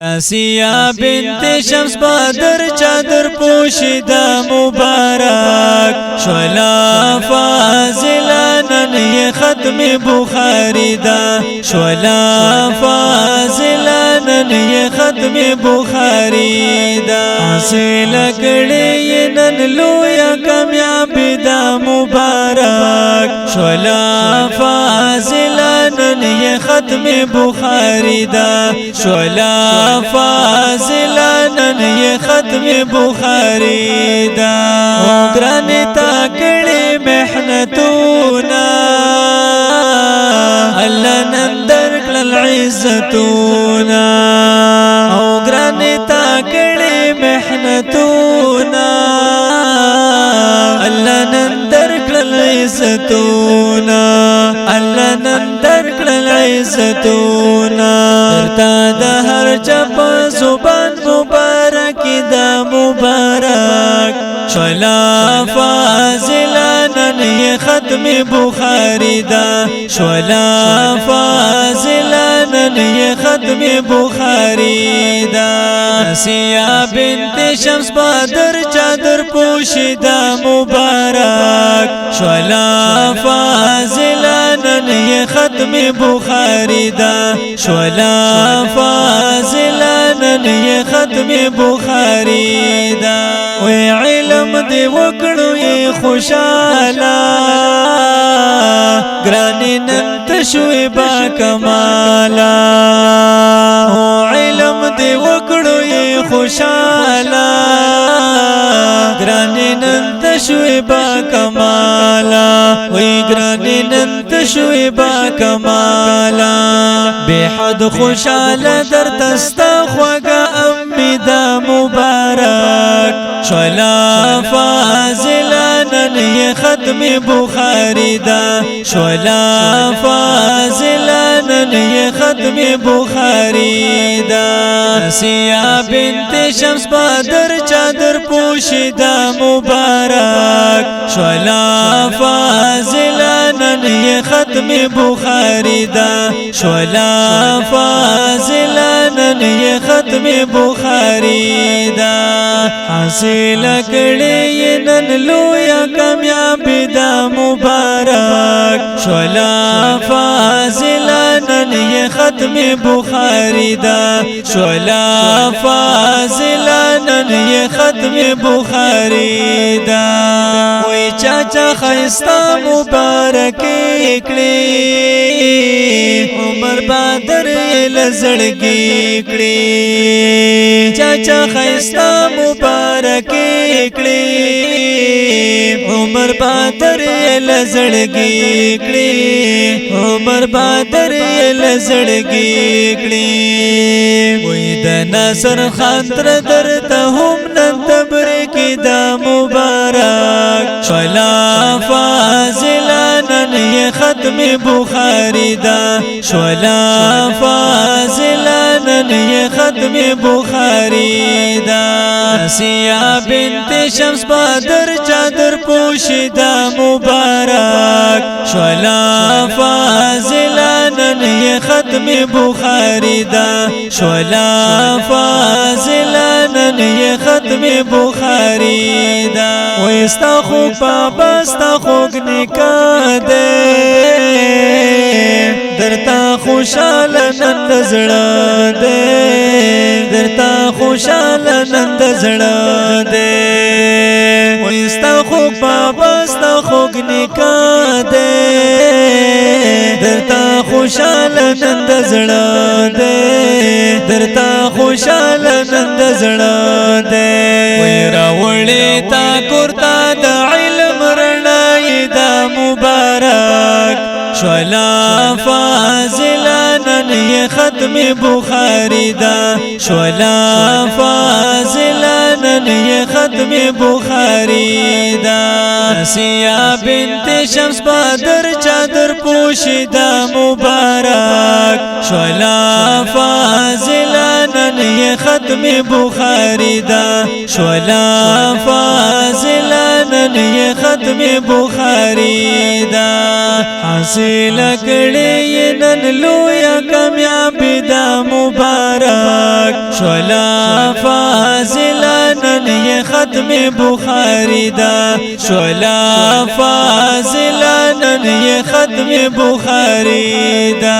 آسیہ بنت شمس بدر چادر پوشیدہ مبارک شولا فاضلہ نن یہ ختم بخاری دا شولا فاضلہ نن یہ ختم بخاری دا حاصل کڑے یہ نن لویا کامیاب دا مبارک شولا فاضلہ نن یہ ختم بخاری دا شولا فاضلہ نن یہ ختم بخاری دا گرانی تاکڑی محنتونا اللہ نن درکل العزتونا گرانی تاکڑی محنتونا اللہ نن درکل العزتونا اللہ نن درکل العزتونا درتا دا ہر چپ زبان مبارک دا مبارک شولا فاضلہ نن یہ ختم بخاری دا شولا فاضلہ نن یہ ختم بخاری دا آسیہ بنت شمس بدر چادر پوشیدہ مبارک شولا فاضلہ نن یہ ختم بخاری دا شولا فاضلہ نن یہ ختم بخاری دا وی علم دی وکڑو یہ خوشالا گرانی نن تشوی با کمالا علم دی وکڑو یہ خوشالا گرانی نن تشوی با کمالا وی گرانی نن تشوی با کمالا بے حد خوشالا در تستا خواگا امی دا مبارک شولا فاضلہ نن یہ ختم بخاری دا شولا فاضلہ نن یہ ختم بخاری دا آسیہ بنت شمس بدر چادر پوشیدہ مبارک شولا فاضلہ نن یہ ختم بخاری دا شولا فاضلہ نن یہ ختم بخاری دا حاصل کڑے یہ نن لویا کامیاب دا مبارک شولا فاضلہ نن یہ ختم بخاری دا شولا فاضلہ نن یہ ختم بخاری دا وی چاچا خیستا مبارک اکڑی عمر بدر لزڑگی اکڑی چاچا خیستا مبارک اکڑی عمر بدر لزڑگی اکڑی عمر بدر لزڑگی اکڑی وی دا ناصر خان تر درتا ہم نن تبرکی دا مبارک شولا فاضلہ نن یہ ختم بخاری دا شولا فاضلہ نن یہ ختم بخاری دا آسیہ بنت شمس بدر چادر پوشیدہ مبارک شولا فاضلہ نن یہ ختم بخاری دا شولا فاضلہ نن یہ ختم بخاری دا ویستا خوک پاپا ستا خوک نکاح دے درتا خوشال نند زڑا دے درتا خوشال نند زڑا دے ویستا خوک پاپا ستا خوک نکاح دے درتا خوشال نند زڑا دے درتا خوشال نند زڑا دے ویرا وڑی تا کرتا دا علم رنائی دا مبارک شولا فاضلہ نن یہ ختم بخاری دا شولا فاضلہ نن یہ ختم بخاری دا آسیہ بنت شمس بدر چادر پوشیدہ مبارک شولا فاضلہ نن نن یہ ختم بخاری دا شولا فاضلا نن یہ ختم بخاری دا حاصل کړي نن لویا کامیاب دا مبارک شولا فاضلا نن یہ ختم بخاری دا شولا فاضلا نن یہ ختم بخاری دا